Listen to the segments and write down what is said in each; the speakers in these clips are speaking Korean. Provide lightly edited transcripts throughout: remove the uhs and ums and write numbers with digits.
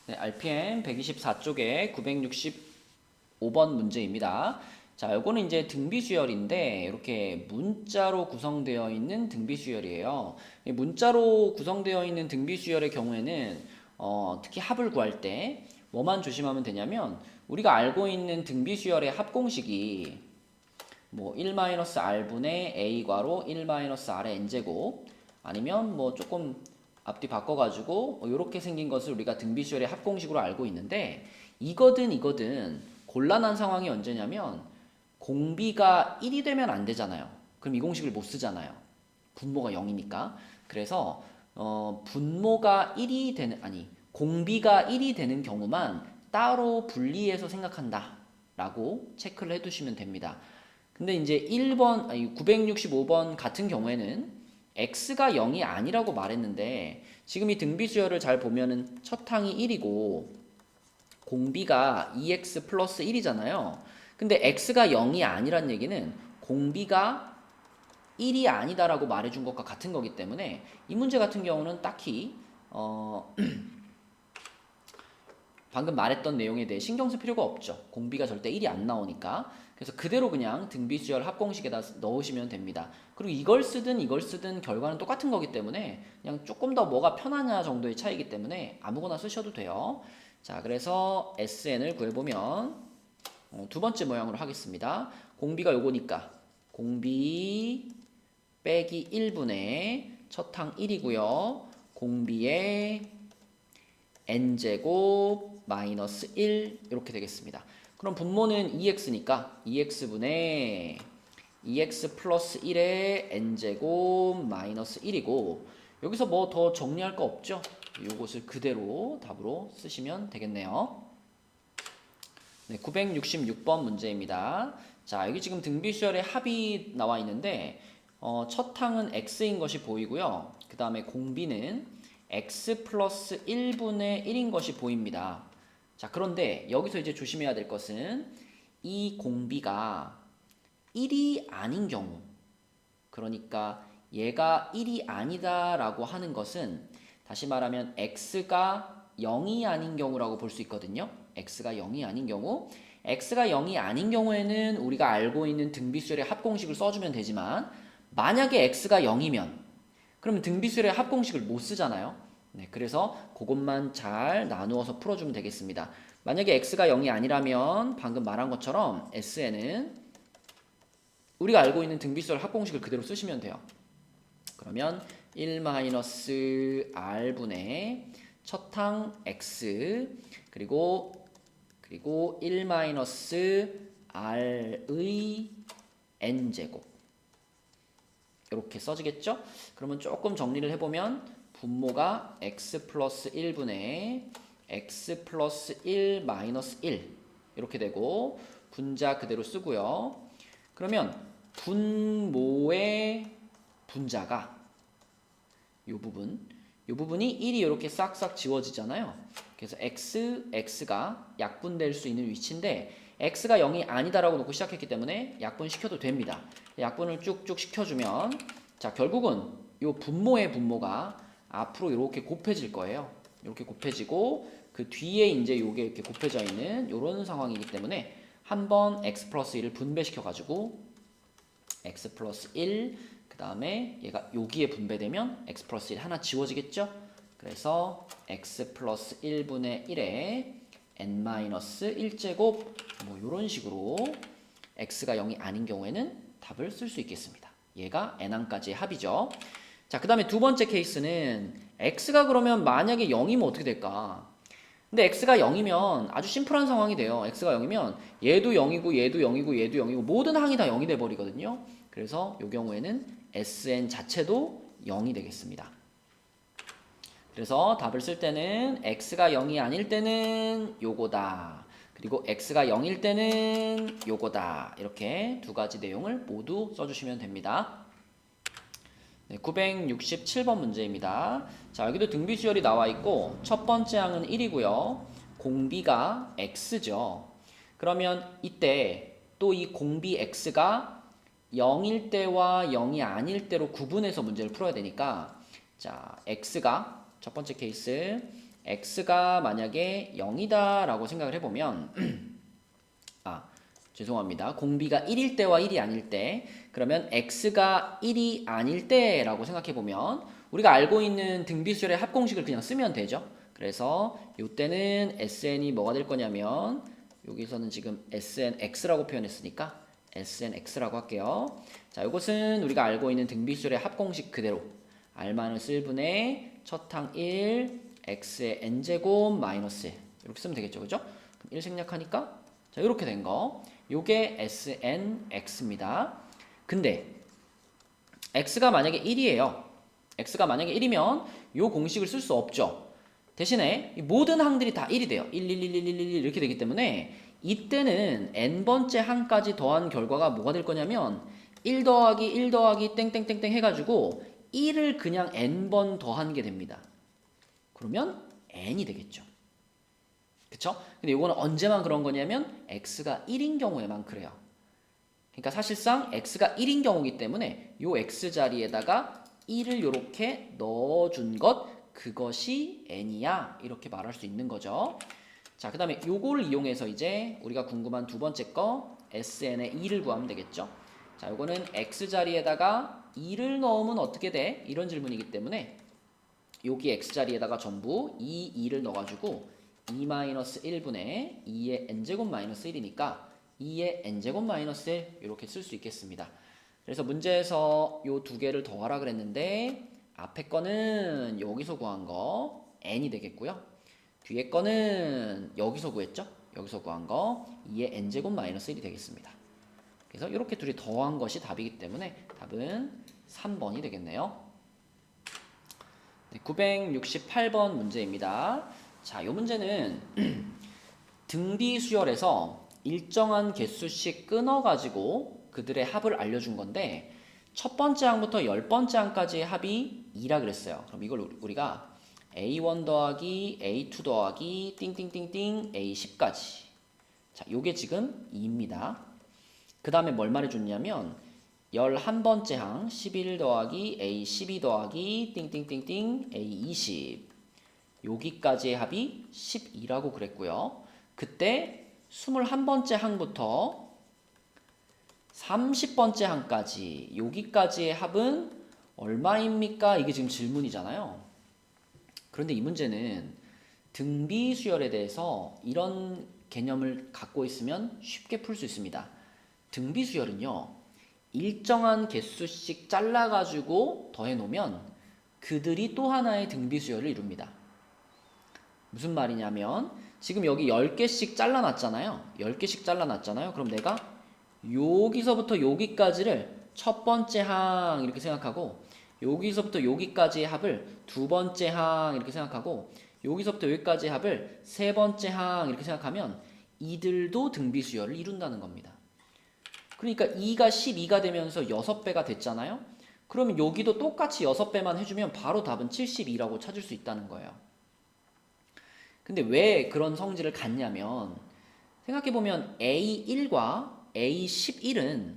네, RPM 124쪽에 965번 문제입니다. 자, 요거는 이제 등비 수열인데 이렇게 문자로 구성되어 있는 등비 수열이에요. 이 문자로 구성되어 있는 등비 수열의 경우에는 특히 합을 구할 때 뭐만 조심하면 되냐면 우리가 알고 있는 등비 수열의 합 공식이 뭐 1-r분의 a 괄호 1-r의 n제곱 아니면 뭐 조금 앞뒤 바꿔가지고 이렇게 생긴 것을 우리가 등비수열의 합공식으로 알고 있는데 이거든 곤란한 상황이 언제냐면 공비가 1이 되면 안 되잖아요. 그럼 이 공식을 못 쓰잖아요. 분모가 0이니까. 그래서 분모가 1이 되는 아니 공비가 1이 되는 경우만 따로 분리해서 생각한다 라고 체크를 해두시면 됩니다. 근데 이제 1번, 아니 965번 같은 경우에는 x가 0이 아니라고 말했는데 지금 이 등비수열을 잘 보면은 첫 항이 1이고 공비가 2x 플러스 1이잖아요. 근데 x가 0이 아니란 얘기는 공비가 1이 아니다라고 말해준 것과 같은 거기 때문에 이 문제 같은 경우는 딱히 방금 말했던 내용에 대해 신경 쓸 필요가 없죠. 공비가 절대 1이 안 나오니까. 그래서 그대로 그냥 등비수열 합공식에다 넣으시면 됩니다. 그리고 이걸 쓰든 결과는 똑같은 거기 때문에 그냥 조금 더 뭐가 편하냐 정도의 차이기 때문에 아무거나 쓰셔도 돼요. 자, 그래서 SN을 구해보면 두 번째 모양으로 하겠습니다. 공비가 요거니까 공비 빼기 1분의 첫 항 1이고요. 공비의 n제곱 마이너스 1 이렇게 되겠습니다. 그럼 분모는 2x니까 2x분의 2x 플러스 1의 n제곱 마이너스 1이고 여기서 뭐 더 정리할 거 없죠? 이것을 그대로 답으로 쓰시면 되겠네요. 네, 966번 문제입니다. 자, 여기 지금 등비수열의 합이 나와 있는데 첫 항은 x인 것이 보이고요. 그 다음에 공비는 x 플러스 1분의 1인 것이 보입니다. 자, 그런데 여기서 이제 조심해야 될 것은 이 공비가 1이 아닌 경우, 그러니까 얘가 1이 아니다라고 하는 것은 다시 말하면 x가 0이 아닌 경우라고 볼 수 있거든요. x가 0이 아닌 경우, x가 0이 아닌 경우에는 우리가 알고 있는 등비수열의 합공식을 써주면 되지만 만약에 x가 0이면 그러면 등비수열의 합공식을 못 쓰잖아요. 네, 그래서 그것만 잘 나누어서 풀어주면 되겠습니다. 만약에 x가 0이 아니라면 방금 말한 것처럼 SN은 우리가 알고 있는 등비수열 합공식을 그대로 쓰시면 돼요. 그러면 1-r분의 첫 항 x 그리고 1-r의 n제곱 이렇게 써지겠죠? 그러면 조금 정리를 해보면 분모가 x 플러스 1분의 x 플러스 1 마이너스 1 이렇게 되고 분자 그대로 쓰고요. 그러면 분모의 분자가 이 부분이 1이 이렇게 싹싹 지워지잖아요. 그래서 x가 약분될 수 있는 위치인데 x가 0이 아니다라고 놓고 시작했기 때문에 약분시켜도 됩니다. 약분을 쭉쭉 시켜주면 자 결국은 이 분모의 분모가 앞으로 이렇게 곱해질 거예요. 이렇게 곱해지고 그 뒤에 이제 이게 이렇게 곱해져 있는 이런 상황이기 때문에 한번 x 플러스 1을 분배시켜가지고 x 플러스 1, 그 다음에 얘가 여기에 분배되면 x 플러스 1 하나 지워지겠죠? 그래서 x 플러스 1분의 1에 n 마이너스 1제곱 뭐 이런 식으로 x가 0이 아닌 경우에는 답을 쓸 수 있겠습니다. 얘가 n항까지의 합이죠. 자, 그 다음에 두 번째 케이스는 x가 그러면 만약에 0이면 어떻게 될까? 근데 x가 0이면 아주 심플한 상황이 돼요. x가 0이면 얘도 0이고 얘도 0이고 얘도 0이고 모든 항이 다 0이 돼 버리거든요. 그래서 이 경우에는 SN 자체도 0이 되겠습니다. 그래서 답을 쓸 때는 x가 0이 아닐 때는 요거다. 그리고 x가 0일 때는 요거다. 이렇게 두 가지 내용을 모두 써주시면 됩니다. 네, 967번 문제입니다. 자, 여기도 등비수열이 나와 있고 첫 번째 항은 1이고요. 공비가 x죠. 그러면 이때 또 이 공비 x가 0일 때와 0이 아닐 때로 구분해서 문제를 풀어야 되니까 자, x가 첫 번째 케이스 x가 만약에 0이다 라고 생각을 해보면 죄송합니다. 공비가 1일 때와 1이 아닐 때, 그러면 x가 1이 아닐 때라고 생각해보면 우리가 알고 있는 등비수열의 합공식을 그냥 쓰면 되죠. 그래서 이때는 sn이 뭐가 될 거냐면 여기서는 지금 snx라고 표현했으니까 snx라고 할게요. 자, 이것은 우리가 알고 있는 등비수열의 합공식 그대로 r-1분의 첫항 1 x의 n제곱 마이너스 1 이렇게 쓰면 되겠죠. 그죠? 그럼 1 생략하니까 자, 이렇게 된 거. 요게 snx입니다. 근데 x가 만약에 1이에요. x가 만약에 1이면 요 공식을 쓸 수 없죠. 대신에 모든 항들이 다 1이 돼요. 1, 1, 1, 1, 1, 1 이렇게 되기 때문에 이때는 n번째 항까지 더한 결과가 뭐가 될 거냐면 1 더하기 1 더하기 땡땡땡땡 해가지고 1을 그냥 n번 더한 게 됩니다. 그러면 n이 되겠죠. 그쵸? 근데 이거는 언제만 그런 거냐면 x가 1인 경우에만 그래요. 그러니까 사실상 x가 1인 경우이기 때문에 요 x 자리에다가 1을 이렇게 넣어준 것 그것이 n이야 이렇게 말할 수 있는 거죠. 자, 그 다음에 요거를 이용해서 이제 우리가 궁금한 두 번째 거 sn의 2를 구하면 되겠죠. 자, 요거는 x 자리에다가 2를 넣으면 어떻게 돼? 이런 질문이기 때문에 여기 x 자리에다가 전부 2를 넣어가지고 2-1분의 2의 n제곱 마이너스 1이니까 2의 n제곱 마이너스 1 이렇게 쓸 수 있겠습니다. 그래서 문제에서 요 두 개를 더하라 그랬는데 앞에 거는 여기서 구한 거 n이 되겠고요. 뒤에 거는 여기서 구했죠? 여기서 구한 거 2의 n제곱 마이너스 1이 되겠습니다. 그래서 이렇게 둘이 더한 것이 답이기 때문에 답은 3번이 되겠네요. 네, 968번 문제입니다. 자, 이 문제는 등비 수열에서 일정한 개수씩 끊어가지고 그들의 합을 알려준 건데 첫 번째 항부터 10번째 항까지의 합이 2라 그랬어요. 그럼 이걸 우리가 A1 더하기 A2 더하기 띵띵띵띵 A10까지 자, 요게 지금 2입니다. 그 다음에 뭘 말해줬냐면 11번째 항 11 더하기 A12 더하기 띵띵띵띵 A20 여기까지의 합이 12라고 그랬고요. 그때 21번째 항부터 30번째 항까지 여기까지의 합은 얼마입니까? 이게 지금 질문이잖아요. 그런데 이 문제는 등비 수열에 대해서 이런 개념을 갖고 있으면 쉽게 풀 수 있습니다. 등비 수열은요. 일정한 개수씩 잘라가지고 더해 놓으면 그들이 또 하나의 등비 수열을 이룹니다. 무슨 말이냐면 지금 여기 10개씩 잘라놨잖아요. 10개씩 잘라놨잖아요. 그럼 내가 여기서부터 여기까지를 첫 번째 항 이렇게 생각하고 여기서부터 여기까지의 합을 두 번째 항 이렇게 생각하고 여기서부터 여기까지의 합을 세 번째 항 이렇게 생각하면 이들도 등비수열을 이룬다는 겁니다. 그러니까 2가 12가 되면서 6배가 됐잖아요. 그러면 여기도 똑같이 6배만 해주면 바로 답은 72라고 찾을 수 있다는 거예요. 근데 왜 그런 성질을 갖냐면 생각해보면 A1과 A11은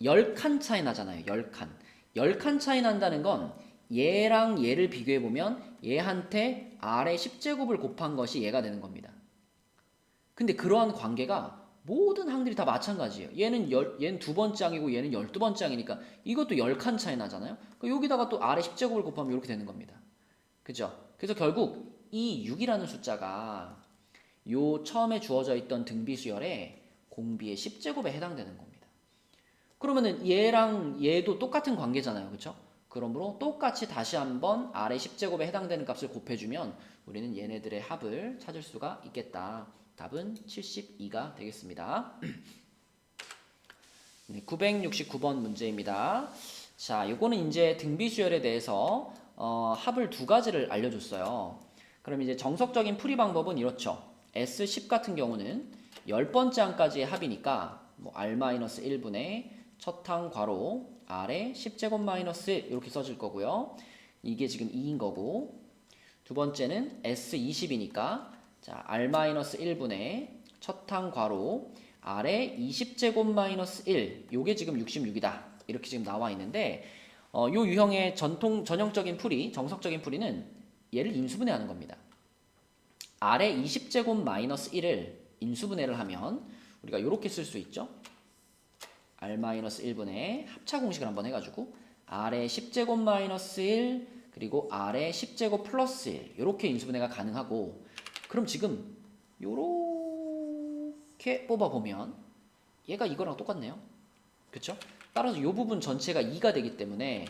10칸 차이 나잖아요. 10칸. 10칸 차이 난다는 건 얘랑 얘를 비교해보면 얘한테 R의 10제곱을 곱한 것이 얘가 되는 겁니다. 근데 그러한 관계가 모든 항들이 다 마찬가지예요. 얘는 두 번째 항이고 얘는 12번째 항이니까 이것도 10칸 차이 나잖아요. 여기다가 또 R의 10제곱을 곱하면 이렇게 되는 겁니다. 그죠? 그래서 결국 이 6이라는 숫자가 요 처음에 주어져 있던 등비수열의 공비의 10제곱에 해당되는 겁니다. 그러면은 얘랑 얘도 똑같은 관계잖아요. 그쵸? 그러므로 똑같이 다시 한번 R의 10제곱에 해당되는 값을 곱해주면 우리는 얘네들의 합을 찾을 수가 있겠다. 답은 72가 되겠습니다. 네, 969번 문제입니다. 자, 요거는 이제 등비수열에 대해서 합을 두 가지를 알려줬어요. 그럼 이제 정석적인 풀이 방법은 이렇죠. S10 같은 경우는 10번째 항까지의 합이니까 뭐 R-1분의 첫 항 괄호 R의 10제곱 마이너스 1 이렇게 써질 거고요. 이게 지금 2인 거고 두 번째는 S20이니까 자 R-1분의 첫 항 괄호 R의 20제곱 마이너스 1 요게 지금 66이다. 이렇게 지금 나와 있는데 요 유형의 전형적인 풀이 정석적인 풀이는 얘를 인수분해하는 겁니다. 아래 20제곱 마이너스 1을 인수분해를 하면 우리가 이렇게 쓸 수 있죠. r-1분의 합차 공식을 한번 해가지고 아래 10제곱 마이너스 1 그리고 아래 10제곱 플러스 1 이렇게 인수분해가 가능하고, 그럼 지금 요렇게 뽑아보면 얘가 이거랑 똑같네요. 그쵸? 따라서 이 부분 전체가 2가 되기 때문에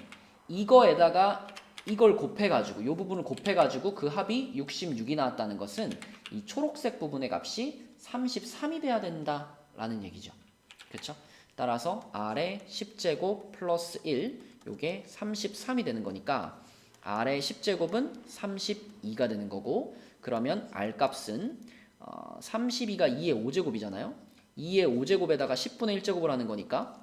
이거에다가 이걸 곱해가지고 이 부분을 곱해가지고 그 합이 66이 나왔다는 것은 이 초록색 부분의 값이 33이 돼야 된다라는 얘기죠. 그쵸? 따라서 아래 10제곱 플러스 1 요게 33이 되는 거니까 아래 10제곱은 32가 되는 거고, 그러면 R 값은 32가 2의 5제곱이잖아요. 2의 5제곱에다가 10분의 1제곱을 하는 거니까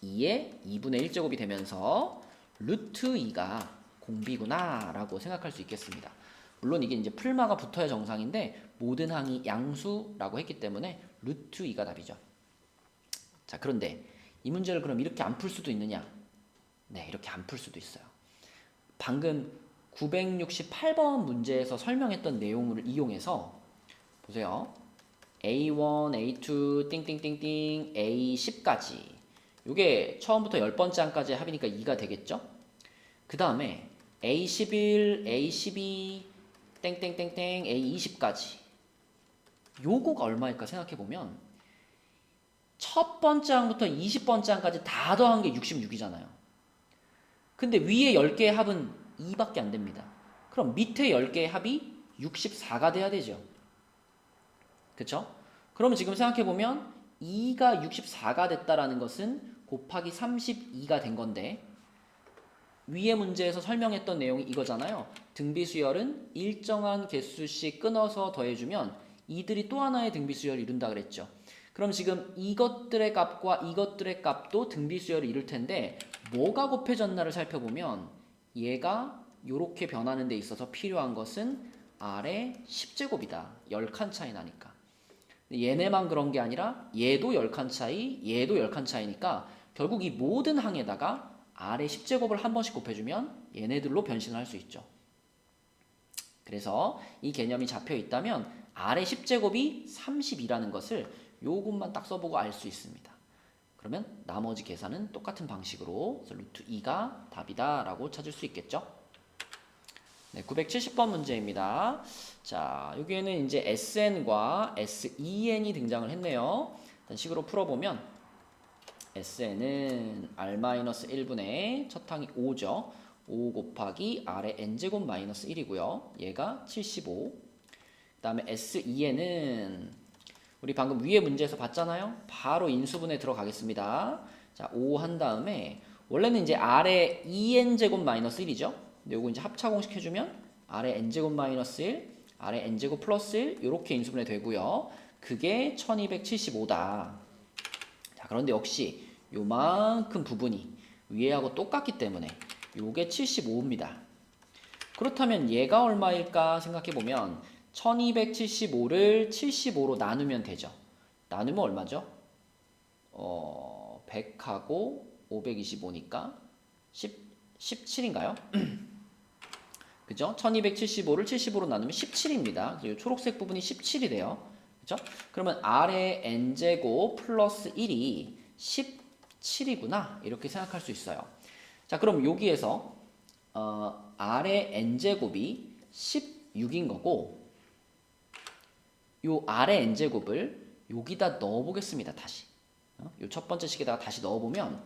2의 2분의 1제곱이 되면서 루트 2가 공비구나 라고 생각할 수 있겠습니다. 물론 이게 이제 풀마가 붙어야 정상인데 모든 항이 양수라고 했기 때문에 루트 2가 답이죠. 자, 그런데 이 문제를 그럼 이렇게 안 풀 수도 있느냐? 네, 이렇게 안 풀 수도 있어요. 방금 968번 문제에서 설명했던 내용을 이용해서 보세요. A1, A2, 띵띵띵띵, A10까지 이게 처음부터 10번째 항까지 합이니까 2가 되겠죠? 그 다음에 A11, A12, 땡땡땡땡, A20까지 요거가 얼마일까 생각해보면 첫 번째 항부터 20번째 항까지 다 더한 게 66이잖아요. 근데 위에 10개의 합은 2밖에 안 됩니다. 그럼 밑에 10개의 합이 64가 돼야 되죠. 그쵸? 그러면 지금 생각해보면 2가 64가 됐다라는 것은 곱하기 32가 된 건데, 위에 문제에서 설명했던 내용이 이거잖아요. 등비수열은 일정한 개수씩 끊어서 더해주면 이들이 또 하나의 등비수열을 이룬다 그랬죠. 그럼 지금 이것들의 값과 이것들의 값도 등비수열을 이룰 텐데 뭐가 곱해졌나를 살펴보면 얘가 이렇게 변하는 데 있어서 필요한 것은 R의 10제곱이다. 10칸 차이 나니까. 얘네만 그런 게 아니라 얘도 10칸 차이, 얘도 10칸 차이니까 결국 이 모든 항에다가 R의 10제곱을 한 번씩 곱해주면 얘네들로 변신을 할 수 있죠. 그래서 이 개념이 잡혀 있다면 R의 10제곱이 32라는 것을 요것만 딱 써보고 알 수 있습니다. 그러면 나머지 계산은 똑같은 방식으로 루트 2가 답이다 라고 찾을 수 있겠죠. 네, 970번 문제입니다. 자, 여기에는 이제 SN과 SEN이 등장을 했네요. 일단 식으로 풀어보면 SN은 R-1분의 첫 항이 5죠. 5 곱하기 R의 N제곱 마이너스 1이고요. 얘가 75. 그 다음에 SEN은 우리 방금 위에 문제에서 봤잖아요. 바로 인수분해 들어가겠습니다. 자, 5 한 다음에 원래는 이제 R의 2N제곱 마이너스 1이죠. 근데 요거 이제 합차 공식 해주면 R의 N제곱 마이너스 1, R의 N제곱 플러스 1 이렇게 인수분해 되고요. 그게 1275다. 자, 그런데 역시 요만큼 부분이 위에하고 똑같기 때문에 요게 75입니다. 그렇다면 얘가 얼마일까 생각해보면 1275를 75로 나누면 되죠. 나누면 얼마죠? 100하고 525니까 17인가요? 그죠? 1275를 75로 나누면 17입니다. 초록색 부분이 17이 돼요. 그죠? 그러면 R의 N제곱 플러스 1이 17이구나. 이렇게 생각할 수 있어요. 자, 그럼 여기에서 R의 N제곱이 16인 거고 요 R의 N제곱을 여기다 넣어보겠습니다. 다시. 요 첫 번째 식에다가 다시 넣어보면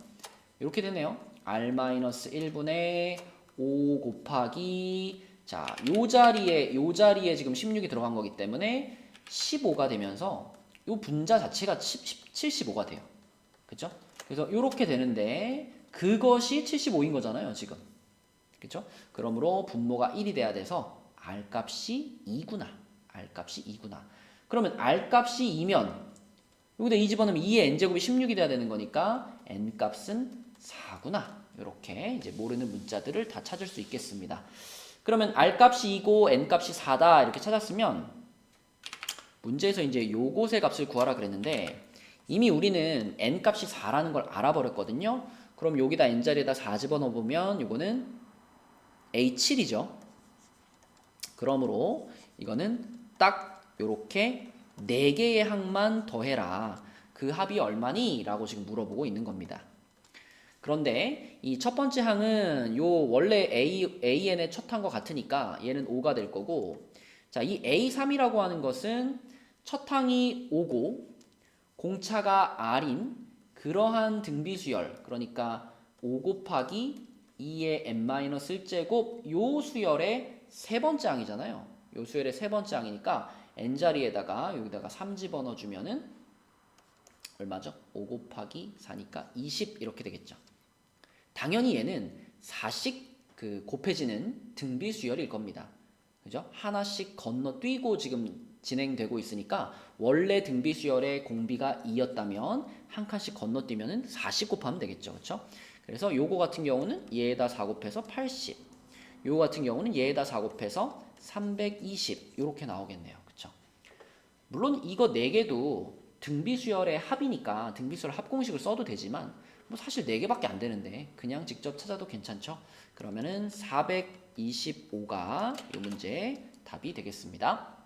이렇게 되네요. R-1분의 5 곱하기 자, 요 자리에 지금 16이 들어간 거기 때문에 15가 되면서 요 분자 자체가 75가 돼요. 그쵸? 그래서 이렇게 되는데 그것이 75인 거잖아요, 지금. 그쵸? 그러므로 분모가 1이 돼야 돼서 R값이 2구나. R값이 2구나. 그러면 R값이 2면 여기다 2 집어넣으면 2의 N제곱이 16이 돼야 되는 거니까 N값은 4구나. 이렇게 이제 모르는 문자들을 다 찾을 수 있겠습니다. 그러면 R값이 2고 N값이 4다 이렇게 찾았으면 문제에서 이제 요것의 값을 구하라 그랬는데 이미 우리는 N값이 4라는 걸 알아버렸거든요. 그럼 여기다 N자리에다 4 집어넣어보면 요거는 A7이죠. 그러므로 이거는 딱 요렇게 4개의 항만 더해라. 그 합이 얼마니? 라고 지금 물어보고 있는 겁니다. 그런데 이 첫 번째 항은 요 원래 AN의 첫 항과 같으니까 얘는 5가 될 거고, 자, 이 A3이라고 하는 것은 첫 항이 5고 공차가 R인 그러한 등비수열, 그러니까 5 곱하기 2의 n-1제곱 요 수열의 세 번째 항이잖아요. 요 수열의 세 번째 항이니까 n자리에다가 여기다가 3 집어넣어주면은 얼마죠? 5 곱하기 4니까 20 이렇게 되겠죠. 당연히 얘는 4씩 곱해지는 등비수열일 겁니다. 그죠? 하나씩 건너뛰고 지금 진행되고 있으니까 원래 등비수열의 공비가 2였다면 한 칸씩 건너뛰면은 40 곱하면 되겠죠. 그렇죠? 그래서 요거 같은 경우는 얘에다 4 곱해서 80. 요거 같은 경우는 얘에다 4 곱해서 320. 이렇게 나오겠네요. 그렇죠? 물론 이거 4개도 등비수열의 합이니까 등비수열 합공식을 써도 되지만 뭐 사실 4개밖에 안 되는데 그냥 직접 찾아도 괜찮죠. 그러면은 425가 이 문제의 답이 되겠습니다.